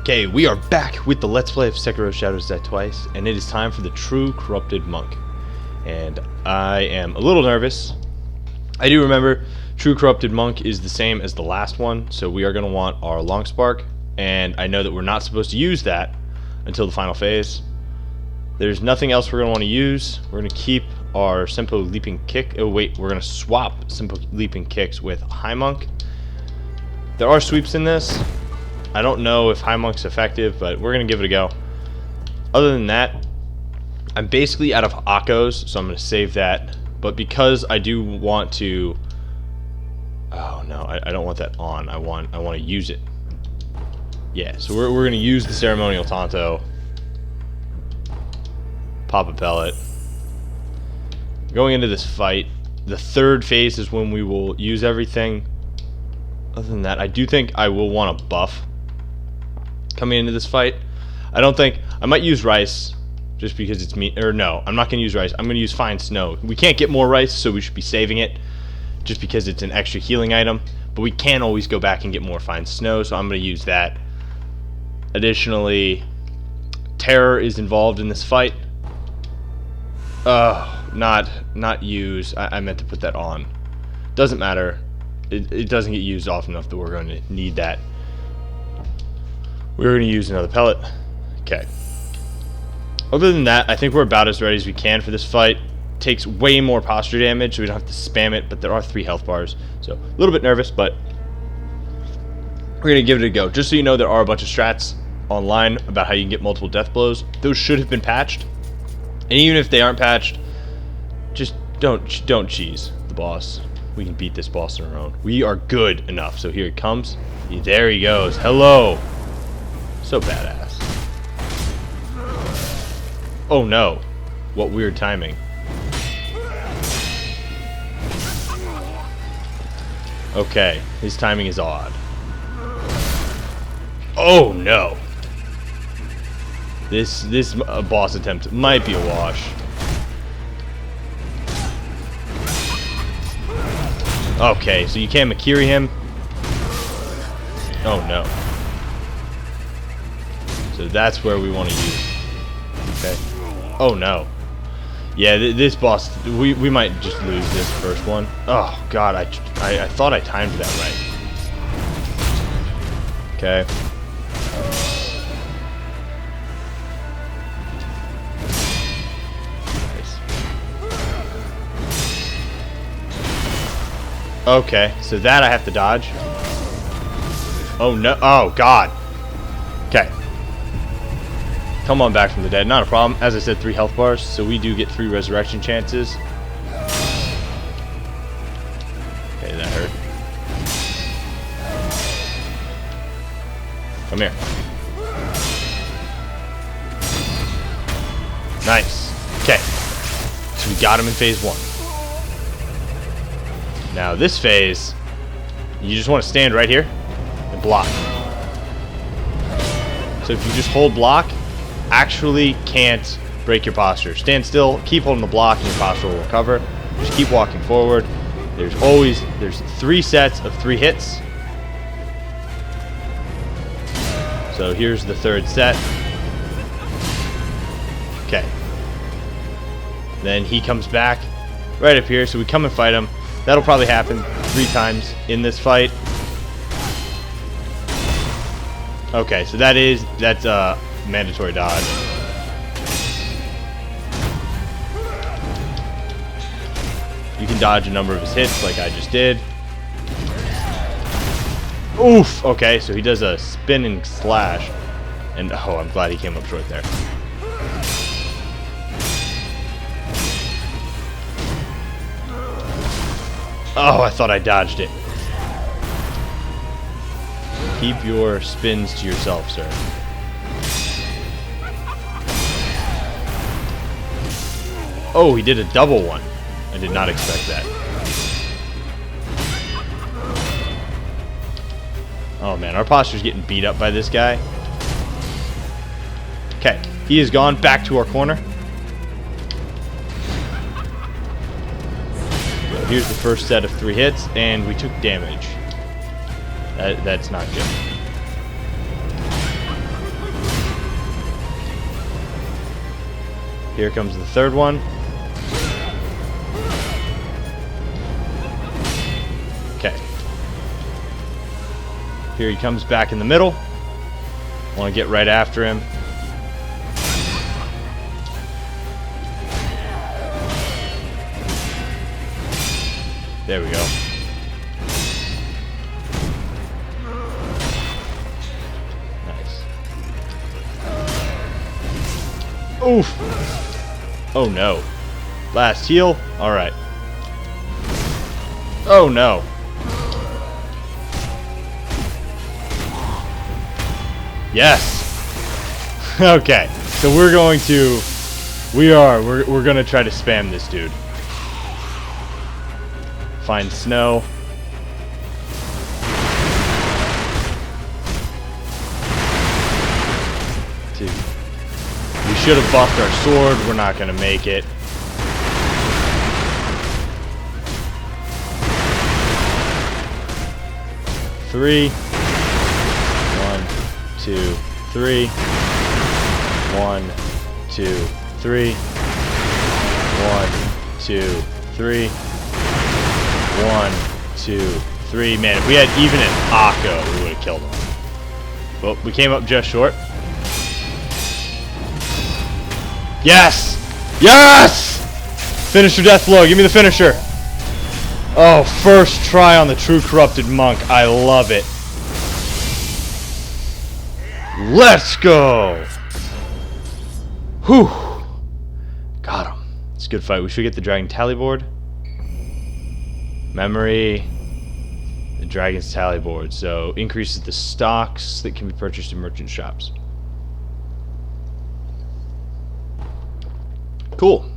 Okay, we are back with the Let's Play of Sekiro Shadows Die Twice, and it is time for the True Corrupted Monk. And I am a little nervous. I do remember True Corrupted Monk is the same as the last one, so we are going to want our Long Spark, and I know that we're not supposed to use that until the final phase. There's nothing else we're going to want to use. We're going to keep our Simple Leaping Kick. Oh wait, we're going to swap Simple Leaping Kicks with High Monk. There are sweeps in this. I don't know if High Monk's effective, but we're going to give it a go. Other than that, I'm basically out of Akos, so I'm going to save that. But because I do want to... Oh no, I don't want that on. I want to use it. Yeah, so we're going to use the Ceremonial Tonto. Pop a pellet. Going into this fight, the third phase is when we will use everything. Other than that, I do think I will want a buff coming into this fight. I don't think... I might use rice just because it's me... Or no, I'm not going to use rice. I'm going to use fine snow. We can't get more rice, so we should be saving it just because it's an extra healing item. But we can always go back and get more fine snow, so I'm going to use that. Additionally, terror is involved in this fight. Not use. I meant to put that on. Doesn't matter. It doesn't get used often enough that we're going to need that. We're going to use another pellet. Okay. Other than that, I think we're about as ready as we can for this fight. Takes way more posture damage, so we don't have to spam it, but there are 3 health bars. So, a little bit nervous, but we're going to give it a go. Just so you know, there are a bunch of strats online about how you can get multiple death blows. Those should have been patched. And even if they aren't patched, just don't cheese the boss. We can beat this boss on our own. We are good enough. So here he comes. There he goes. Hello. So badass. Oh no. What weird timing. Okay. His timing is odd. Oh no. This boss attempt might be a wash. Okay, so you can't Makiri him. Oh no. So that's where we want to use. Okay. Oh no. Yeah, this boss, we might just lose this first one. Oh god, I thought I timed that right. Okay. Okay, so that I have to dodge. Oh no, oh god. Okay. Come on back from the dead, not a problem. As I said, 3 health bars, so we do get 3 resurrection chances. Okay, that hurt. Come here. Nice. Okay. So we got him in phase 1. Now this phase, you just want to stand right here and block. So if you just hold block, actually can't break your posture. Stand still, keep holding the block, and your posture will recover. Just keep walking forward. There's 3 sets of 3 hits. So here's the 3rd set. Okay. Then he comes back right up here, so we come and fight him. That'll probably happen 3 times in this fight. Okay, so that's a mandatory dodge. You can dodge a number of his hits like I just did. Oof! Okay, so he does a spinning slash. And oh, I'm glad he came up short there. Oh, I thought I dodged it. Keep your spins to yourself, sir. Oh, he did a double one. I did not expect that. Oh man, our posture's getting beat up by this guy. Okay, he has gone back to our corner. Here's the first set of 3 hits, and we took damage. That's not good. Here comes the third one. Okay. Here he comes back in the middle. Want to get right after him. There we go. Nice. Oof. Oh no. Last heal. Alright. Oh no. Yes. Okay. So we're going to we're gonna try to spam this dude. Find snow. Dude. We should have buffed our sword. We're not gonna make it. Three. 1, 2, 3. 1, 2, 3. 1, 2, 3. 1, 2, 3. Man, if we had even an Akko, we would have killed him. Well, we came up just short. Yes! Yes! Finisher death blow. Give me the finisher. Oh, first try on the true corrupted monk. I love it. Let's go! Whew. Got him. It's a good fight. We should get the dragon tally board. Memory. The dragon's tally board. So, increases the stocks that can be purchased in merchant shops. Cool.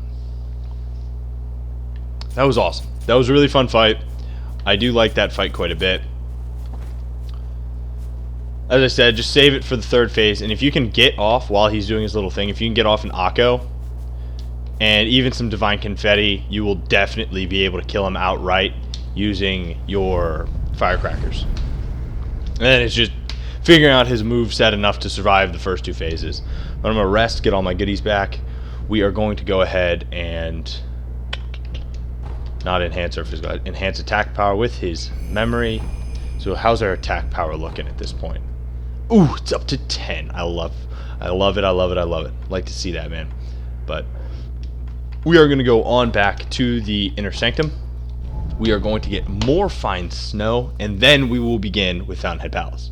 That was awesome. That was a really fun fight. I do like that fight quite a bit. As I said, just save it for the third phase, and if you can get off while he's doing his little thing, if you can get off an Akko and even some Divine Confetti, you will definitely be able to kill him outright using your firecrackers. And then it's just figuring out his moveset enough to survive the first two phases. But I'm going to rest, get all my goodies back. We are going to go ahead and not enhance our physical, enhance attack power with his memory. So how's our attack power looking at this point? Ooh, it's up to 10. I love it, I love it, I love it. Like to see that, man. But we are going to go on back to the Inner Sanctum. We are going to get more fine snow, and then we will begin with Fountainhead Palace.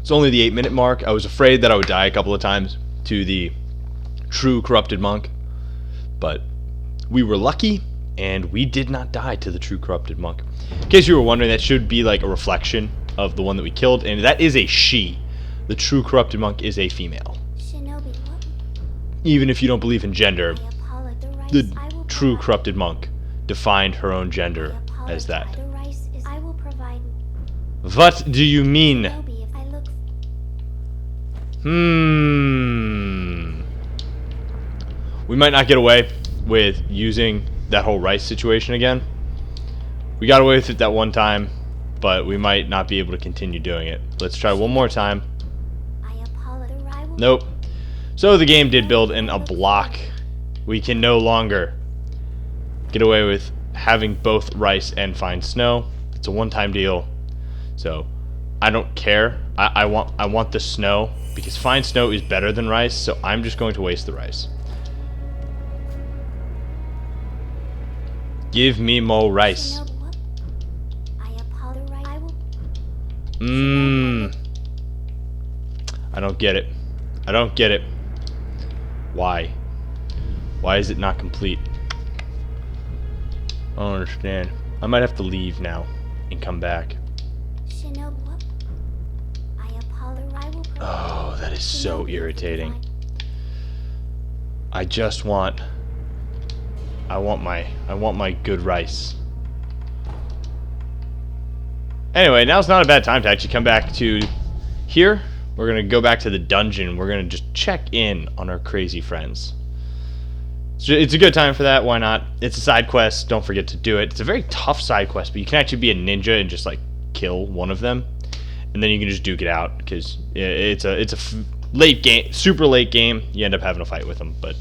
It's only the 8-minute mark. I was afraid that I would die a couple of times to the true corrupted monk, but we were lucky, and we did not die to the true corrupted monk. In case you were wondering, that should be like a reflection of the one that we killed, and that is a she. The true corrupted monk is a female. Shinobi, what? Even if you don't believe in gender, the true corrupted monk defined her own gender as that. What do you mean? We might not get away with using that whole rice situation again. We got away with it that one time, but we might not be able to continue doing it. Let's try one more time. Nope. So the game did build in a block. We can no longer get away with having both rice and fine snow. It's a one-time deal. So I don't care. I want the snow because fine snow is better than rice, so I'm just going to waste the rice. Give me more rice. I don't get it. I don't get it. Why? Why is it not complete? I don't understand. I might have to leave now and come back. Oh, that is so irritating. I just want... I want my good rice. Anyway, now's not a bad time to actually come back to here. We're going to go back to the dungeon. We're going to just check in on our crazy friends. It's a good time for that. Why not? It's a side quest. Don't forget to do it. It's a very tough side quest, but you can actually be a ninja and just like kill one of them, and then you can just duke it out because it's a late game, super late game, you end up having a fight with them, but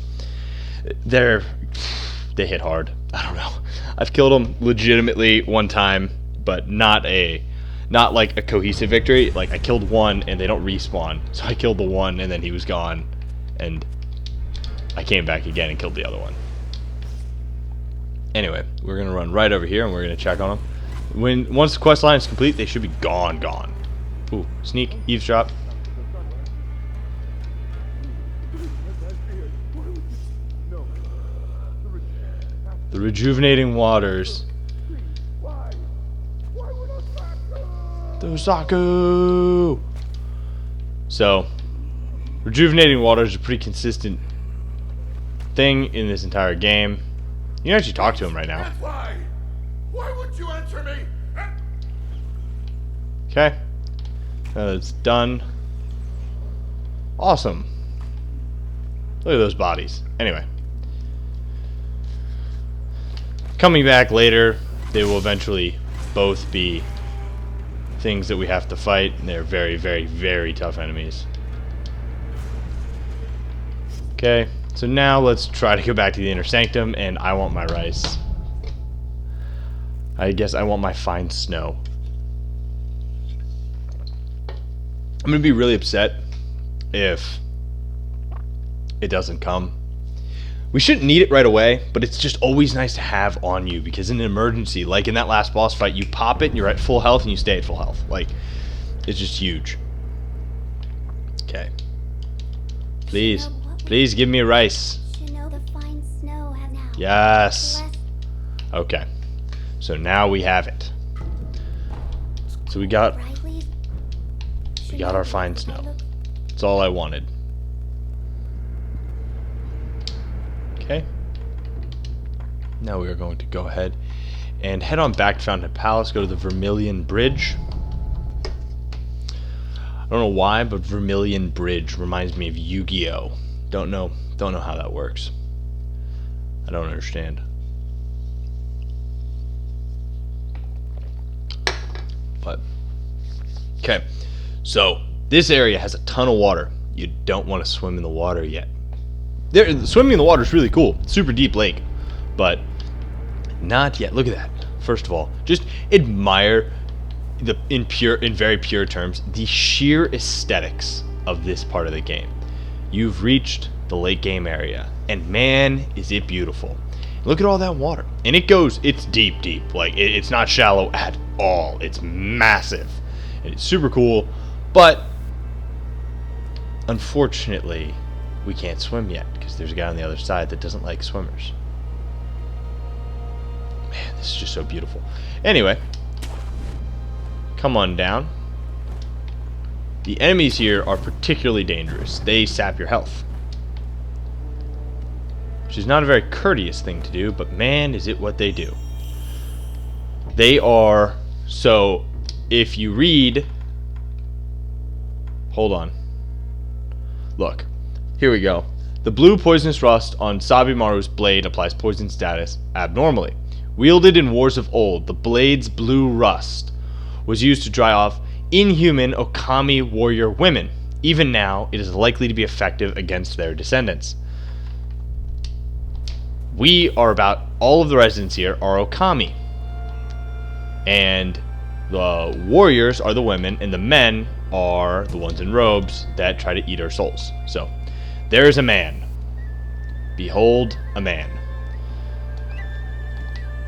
they hit hard. I don't know. I've killed them legitimately one time, but not like a cohesive victory. Like, I killed one and they don't respawn, so I killed the one and then he was gone, and I came back again and killed the other one. Anyway, we're gonna run right over here and we're gonna check on them. Once the quest line is complete, they should be gone. Ooh, sneak, eavesdrop. The rejuvenating waters. Dosaku! So, rejuvenating waters is a pretty consistent thing in this entire game. You can actually talk to him right now. Why would you answer me? Okay. It's done. Awesome. Look at those bodies. Anyway. Coming back later, they will eventually both be things that we have to fight, and they're very, very, very tough enemies. Okay, so now let's try to go back to the Inner Sanctum, and I want my rice. I guess I want my fine snow. I'm gonna be really upset if it doesn't come. We shouldn't need it right away, but it's just always nice to have on you, because in an emergency, like in that last boss fight, you pop it and you're at full health and you stay at full health. Like, it's just huge. Okay. Please. Please give me a rice. Yes. Okay. So now we have it. So we got our fine snow. That's all I wanted. Okay. Now we are going to go ahead and head on back to Fountain Palace, go to the Vermilion Bridge. I don't know why, but Vermilion Bridge reminds me of Yu-Gi-Oh! Don't know how that works. I don't understand. But okay. So, this area has a ton of water. You don't want to swim in the water yet. Swimming in the water is really cool. Super deep lake. But not yet. Look at that. First of all, just admire in very pure terms, the sheer aesthetics of this part of the game. You've reached the late game area, and man, is it beautiful. Look at all that water. And it's deep. Like, it's not shallow at all. It's massive. And it's super cool, but unfortunately, we can't swim yet, because there's a guy on the other side that doesn't like swimmers. Man, this is just so beautiful. Anyway, come on down. The enemies here are particularly dangerous. They sap your health, which is not a very courteous thing to do, but man, is it what they do. They are, so if you read, hold on, look, here we go. The blue poisonous rust on Sabimaru's blade applies poison status abnormally. Wielded in wars of old, the blade's blue rust was used to dry off inhuman Okami warrior women. Even now, it is likely to be effective against their descendants. All of the residents here are Okami. And the warriors are the women, and the men are the ones in robes that try to eat our souls. So, there is a man. Behold, a man.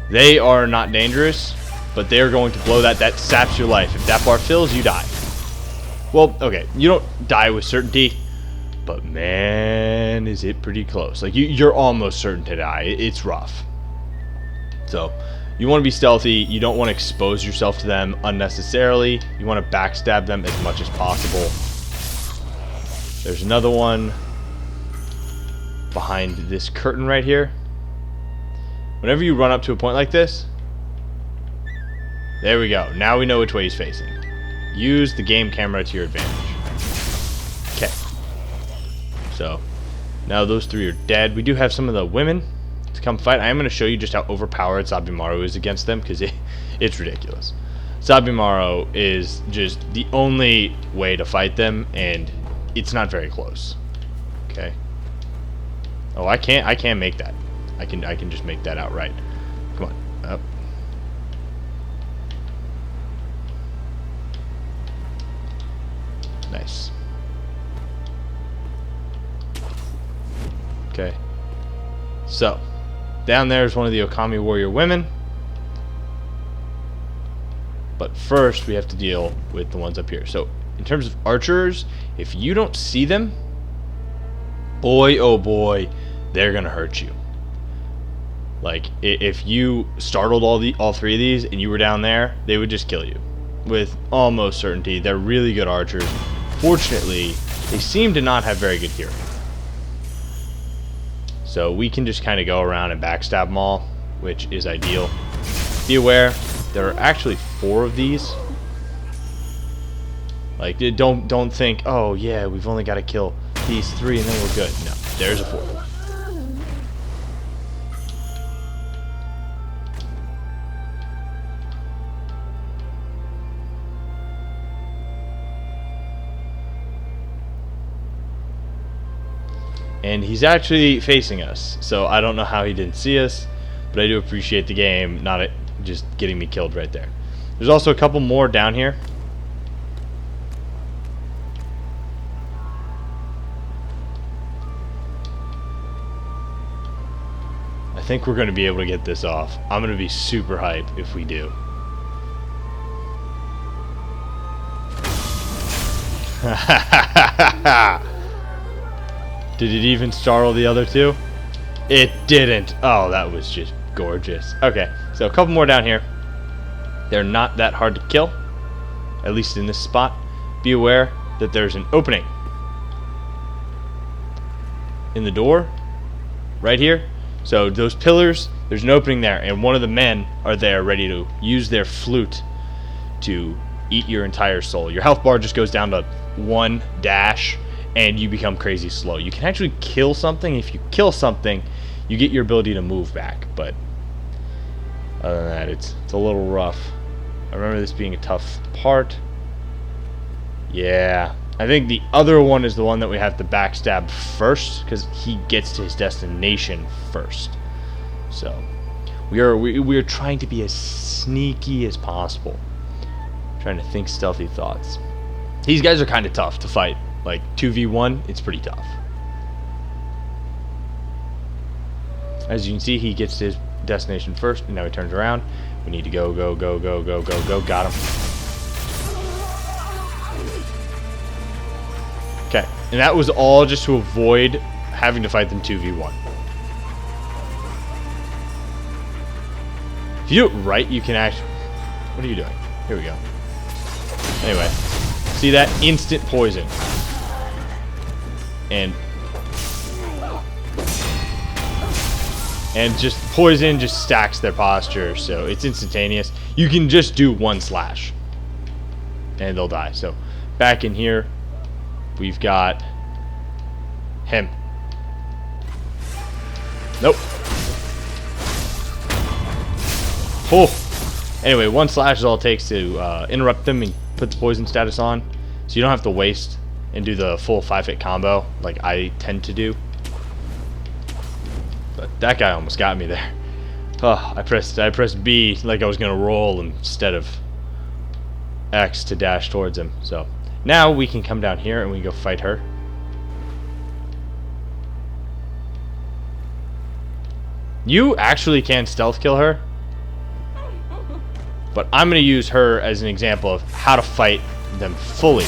They are not dangerous, but they are going to blow that. That saps your life. If that bar fills, you die. Well, okay, you don't die with certainty, but man, is it pretty close. Like, you're almost certain to die. It's rough. So, you want to be stealthy. You don't want to expose yourself to them unnecessarily. You want to backstab them as much as possible. There's another one behind this curtain right here. Whenever you run up to a point like this, there we go. Now we know which way he's facing. Use the game camera to your advantage. Okay. So, now those three are dead. We do have some of the women to come fight. I am going to show you just how overpowered Sabimaru is against them, because it's ridiculous. Sabimaru is just the only way to fight them, and it's not very close. Okay. Oh, I can't make that. I can just make that outright. Come on. Up. Nice. Okay. So, down there is one of the Okami warrior women. But first, we have to deal with the ones up here. So, in terms of archers, if you don't see them, boy, oh boy, they're gonna hurt you. Like, if you startled all three of these and you were down there, they would just kill you with almost certainty. They're really good archers. Fortunately, they seem to not have very good hearing. So we can just kind of go around and backstab them all, which is ideal. Be aware, there are actually 4 of these. Like, don't think, oh yeah, we've only got to kill these 3 and then we're good. No, there's a 4th one. And he's actually facing us, so I don't know how he didn't see us, but I do appreciate the game not just getting me killed right there. There's also a couple more down here. I think we're going to be able to get this off. I'm going to be super hype if we do. Did it even startle the other 2? It didn't. Oh, that was just gorgeous. Okay, so a couple more down here. They're not that hard to kill, at least in this spot. Be aware that there's an opening in the door right here. So those pillars, there's an opening there, and one of the men are there ready to use their flute to eat your entire soul. Your health bar just goes down to 1 dash, and you become crazy slow. You can actually kill something. If you kill something, you get your ability to move back, but other than that, it's a little rough. I remember this being a tough part. Yeah, I think the other one is the one that we have to backstab first, because he gets to his destination first. So we are trying to be as sneaky as possible, trying to think stealthy thoughts. These guys are kind of tough to fight. Like 2v1, it's pretty tough. As you can see, he gets to his destination first, and now he turns around. We need to go. Got him. Okay, and that was all just to avoid having to fight them 2v1. If you do it right, you can actually... What are you doing? Here we go. Anyway, see that? Instant poison. And just poison just stacks their posture, so it's instantaneous. You can just do 1 slash and they'll die. So back in here we've got him. Nope. Oh. Anyway, 1 slash is all it takes to interrupt them and put the poison status on, so you don't have to waste and do the full 5-hit combo like I tend to do. But that guy almost got me there. Oh, I pressed B like I was gonna roll instead of X to dash towards him. So now we can come down here and we can go fight her. You actually can stealth kill her, but I'm gonna use her as an example of how to fight them fully.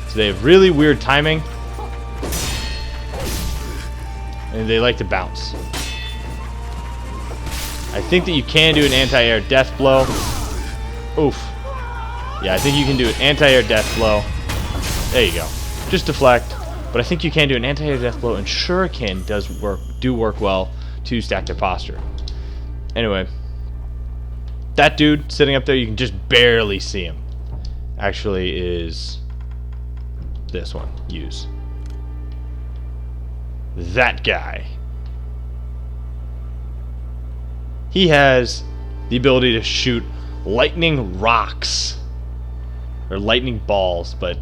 So they have really weird timing, and they like to bounce. I think that you can do an anti-air death blow. Oof. Yeah, I think you can do an anti-air death blow. There you go. Just deflect. But I think you can do an anti-air death blow, and shuriken do work well to stack their posture. Anyway, that dude sitting up there, you can just barely see him. Actually is this one. Use. That guy. He has the ability to shoot lightning rocks. Or lightning balls, but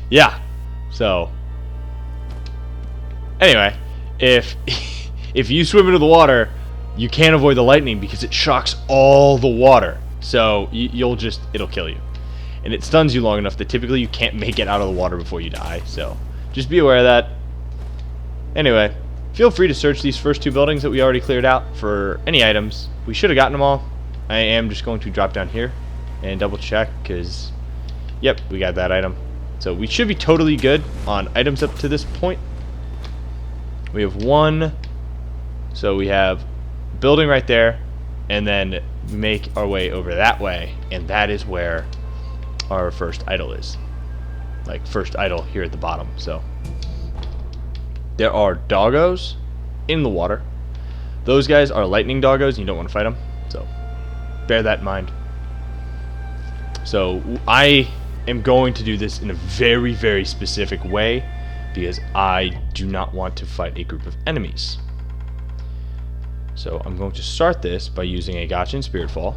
yeah, So, anyway, if if you swim into the water, you can't avoid the lightning because it shocks all the water. So it'll kill you, and it stuns you long enough that typically you can't make it out of the water before you die. So, just be aware of that. Anyway, feel free to search these first two buildings that we already cleared out for any items. We should have gotten them all. I am just going to drop down here and double check because, yep, we got that item. So we should be totally good on items up to this point. We have one. So we have building right there, and then make our way over that way, and that is where our first idol is. Like, first idol here at the bottom. So there are doggos in the water. Those guys are lightning doggos, and you don't want to fight them. So bear that in mind. So I am going to do this in a very, very specific way because I do not want to fight a group of enemies. So I'm going to start this by using a gotcha and spirit fall.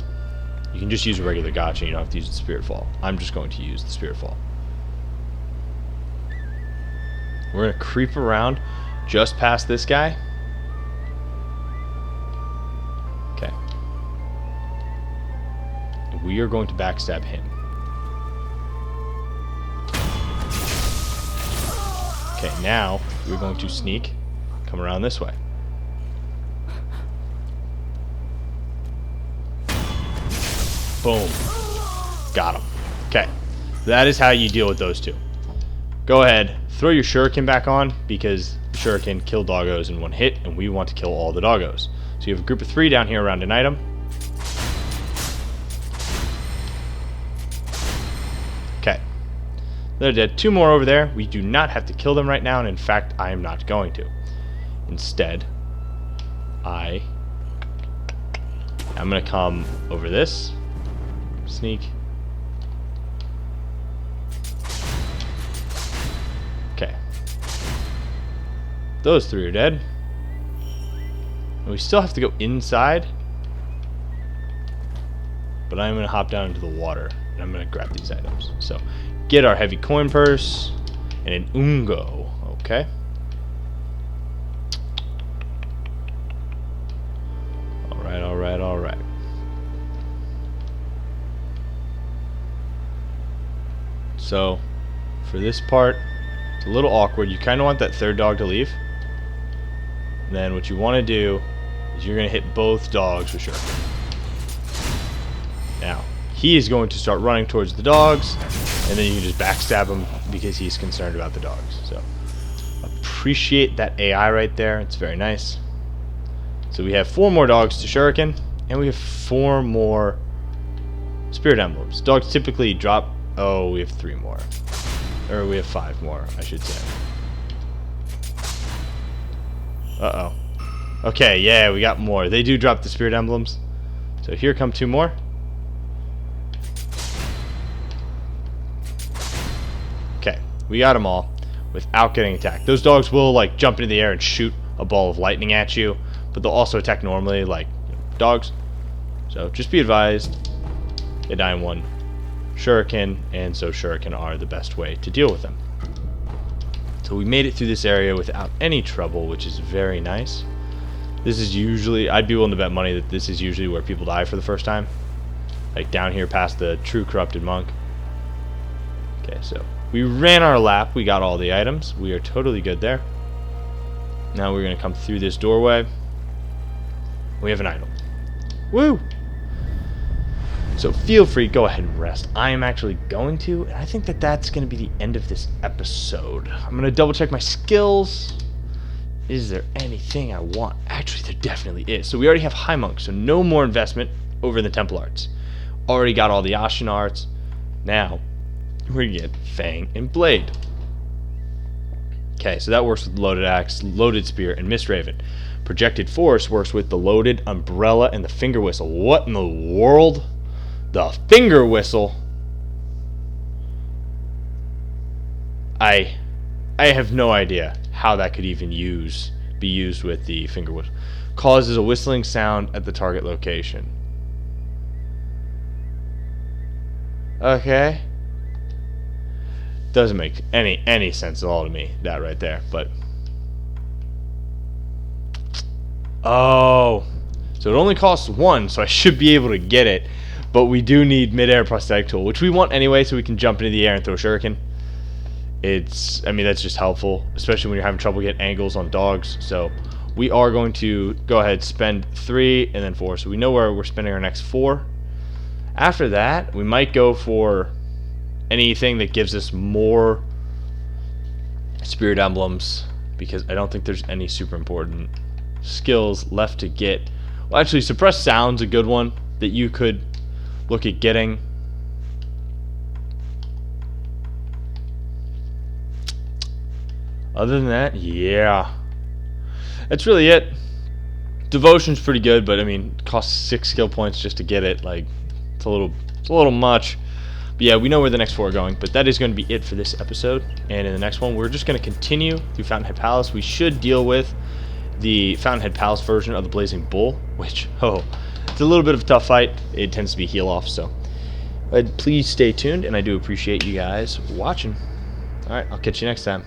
You can just use a regular gotcha, you don't have to use the spirit fall. I'm just going to use the spirit fall. We're going to creep around just past this guy. Okay. We are going to backstab him. Okay, now we're going to sneak, come around this way. Boom. Got him. Okay, that is how you deal with those two. Go ahead, throw your shuriken back on because shuriken kill doggos in one hit, and we want to kill all the doggos. So you have a group of 3 down here around an item. Okay. They're dead. 2 more over there. We do not have to kill them right now, and in fact, I am not going to. Instead, I'm going to come over this. Sneak. Okay. Those 3 are dead. And we still have to go inside. But I'm going to hop down into the water. And I'm going to grab these items. So, get our heavy coin purse. And an ungo. Okay. Alright, alright, alright. So, for this part, it's a little awkward. You kind of want that 3rd dog to leave. And then what you want to do is you're going to hit both dogs for sure. Now, he is going to start running towards the dogs, and then you can just backstab him because he's concerned about the dogs. So, appreciate that AI right there. It's very nice. So we have 4 more dogs to shuriken, and we have 4 more spirit emblems. Dogs typically drop... Oh, we have 3 more. Or we have 5 more, I should say. Uh-oh. Okay, yeah, we got more. They do drop the spirit emblems. So here come 2 more. Okay, we got them all without getting attacked. Those dogs will, like, jump into the air and shoot a ball of lightning at you, but they'll also attack normally, like, dogs. So just be advised, they die in 1 shuriken, and so shuriken are the best way to deal with them. So we made it through this area without any trouble, which is very nice. This is usually, I'd be willing to bet money that this is usually where people die for the first time. Like down here past the true corrupted monk. Okay, so we ran our lap, we got all the items, we are totally good there. Now we're going to come through this doorway. We have an idol. Woo! So feel free, go ahead and rest. I am actually going to, and I think that that's going to be the end of this episode. I'm going to double check my skills. Is there anything I want? Actually, there definitely is. So we already have High Monk, so no more investment over in the Temple Arts. Already got all the Ashen Arts. Now, we're going to get Fang and Blade. Okay, so that works with Loaded Axe, Loaded Spear, and Mist Raven. Projected Force works with the Loaded Umbrella and the Finger Whistle. What in the world? The Finger Whistle. I have no idea how that could even be used with the Finger Whistle. Causes a whistling sound at the target location. Okay. Doesn't make any sense at all to me, that right there. But oh, so it only costs 1, so I should be able to get it. But we do need mid-air prosthetic tool, which we want anyway, so we can jump into the air and throw shuriken. I mean, that's just helpful, especially when you're having trouble getting angles on dogs. So we are going to go ahead, spend 3 and then 4. So we know where we're spending our next 4. After that, we might go for anything that gives us more spirit emblems, because I don't think there's any super important skills left to get. Well, actually, suppress sound's a good one that you could look at getting. Other than that, yeah, that's really it. Devotion's pretty good, but I mean, it costs 6 skill points just to get it. Like, it's a little much. But yeah, we know where the next 4 are going. But that is going to be it for this episode. And in the next one, we're just going to continue through Fountainhead Palace. We should deal with the Fountainhead Palace version of the Blazing Bull, which, it's a little bit of a tough fight. It tends to be heal off. So please stay tuned, and I do appreciate you guys watching. All right, I'll catch you next time.